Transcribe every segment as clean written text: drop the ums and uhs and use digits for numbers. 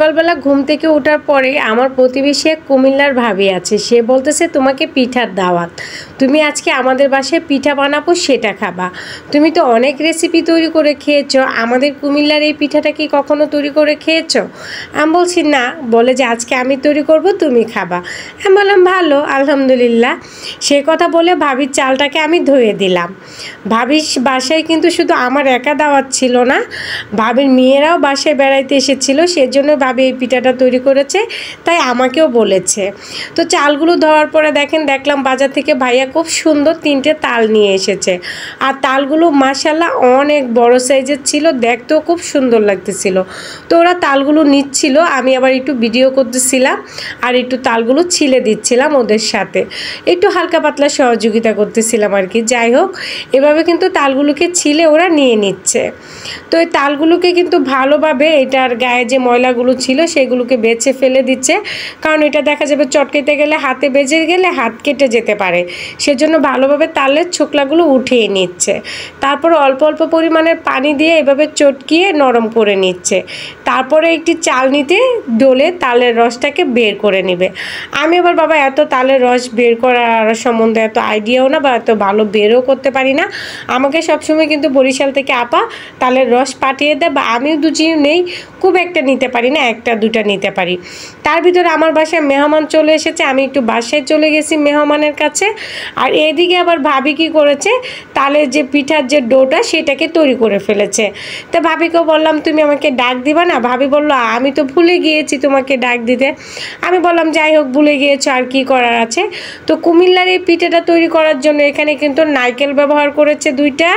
সকালবেলা ঘুম থেকে ওঠার পরে আমার প্রতিবেশী এক কুমিল্লার ভাবি আছে, সে বলতেছে তোমাকে পিঠার দাওয়াত, তুমি আজকে আমাদের বাসায় পিঠা বানাবো, সেটা খাবা। তুমি তো অনেক রেসিপি তৈরি করে খেয়েছো, আমাদের কুমিল্লার এই পিঠাটা কি কখনো তৈরি করে খেয়েছো? আমি বলছি না। বলে যে আজকে আমি তৈরি করব, তুমি খাবা। আমি বললাম ভালো, আলহামদুলিল্লাহ। সে কথা বলে ভাবির চালটাকে আমি ধুয়ে দিলাম। ভাবির বাসায় কিন্তু শুধু আমার একা দাওয়াত ছিল না, ভাবির মেয়েরাও বাসায় বেড়াইতে এসেছিল, সেজন্য ভাবি এই পিঠাটা তৈরি করেছে, তাই আমাকেও বলেছে। তো চালগুলো ধোয়ার পরে দেখলাম বাজার থেকে ভাইয়া খুব সুন্দর 3টে তাল নিয়ে এসেছে। আর তালগুলো মাশাআল্লাহ অনেক বড় সাইজের ছিল, দেখতেও খুব সুন্দর লাগতেছিল। তো ওরা তালগুলো নিচ্ছিল, আমি আবার একটু ভিডিও করতেছিলাম আর একটু তালগুলো ছিলে দিচ্ছিলাম ওদের সাথে, একটু হালকা পাতলা সহযোগিতা করতেছিলাম আর কি। যাই হোক, এভাবে কিন্তু তালগুলোকে ছিলে ওরা নিয়ে নিচ্ছে। তো এই তালগুলোকে কিন্তু ভালোভাবে এটার গায়ে যে ময়লাগুলো ছিল সেগুলোকে বেছে ফেলে দিচ্ছে, কারণ এটা দেখা যাবে চটকাইতে গেলে হাতে বেজে গেলে হাত কেটে যেতে পারে, সেজন্য ভালোভাবে তালের ছোকলাগুলো উঠিয়ে নিচ্ছে। তারপর অল্প অল্প পরিমাণের পানি দিয়ে এভাবে চটকিয়ে নরম করে নিচ্ছে। তারপরে একটি চালনিতে ডলে তালের রসটাকে বের করে নেবে। আমি আবার বাবা এত তালের রস বের করার সম্বন্ধে এত আইডিয়াও না বা এত ভালো বেরও করতে পারি না। আমাকে সবসময় কিন্তু বরিশাল থেকে আপা তালের রস পাঠিয়ে দেয়, বা আমিও দুজিও নেই, খুব একটা নিতে পারি না, 1টা 2টা নিতে পারি। তার ভিতরে আমার বাসায় মেহমান চলে এসেছে, আমি একটু বাসায় চলে গেছি মেহমানের কাছে। আর এদিকে আবার ভাবি কী করেছে, তালের যে পিঠার যে ডোটা সেটাকে তৈরি করে ফেলেছে। তো ভাবিকেও বললাম তুমি আমাকে ডাক দিবা না? ভাবি বলল আমি তো ভুলে গিয়েছি তোমাকে ডাক দিতে। আমি বললাম যাই হোক, ভুলে গিয়েছো, আর কি করার আছে। তো কুমিল্লার এই পিঠাটা তৈরি করার জন্য এখানে কিন্তু নারকেল ব্যবহার করেছে 2টা,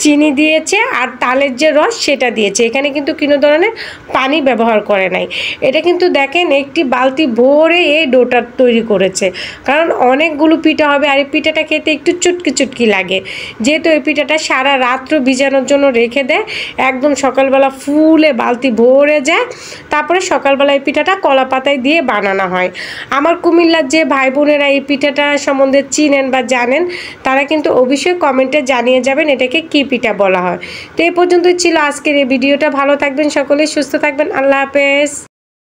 চিনি দিয়েছে, আর তালের যে রস সেটা দিয়েছে। এখানে কিন্তু কোনো ধরনের পানি ব্যবহার করে নাই। এটা কিন্তু দেখেন একটি বালতি ভরে এই ডোটা তৈরি করেছে, কারণ অনেকগুলো পিঠা হবে আর এই পিঠাটা খেতে একটু চুটকি চুটকি লাগে। যেহেতু এই পিঠাটা সারা রাত্র ভিজানোর জন্য রেখে দেয়, একদম সকালবেলা ফুলে বালতি ভরে যায়, তারপরে সকালবেলা এই পিঠাটা কলা পাতায় দিয়ে বানানো হয়। আমার কুমিল্লার যে ভাই বোনেরা এই পিঠাটা সম্বন্ধে চিনেন বা জানেন, তারা কিন্তু অবশ্যই কমেন্টে জানিয়ে যাবেন এটাকে কী পিঠা বলা হয়। তো এই পর্যন্তই ছিল আজকের এই ভিডিওটা। ভালো থাকবেন সকলে, সুস্থ থাকবেন, আল্লাহ হাফেজ।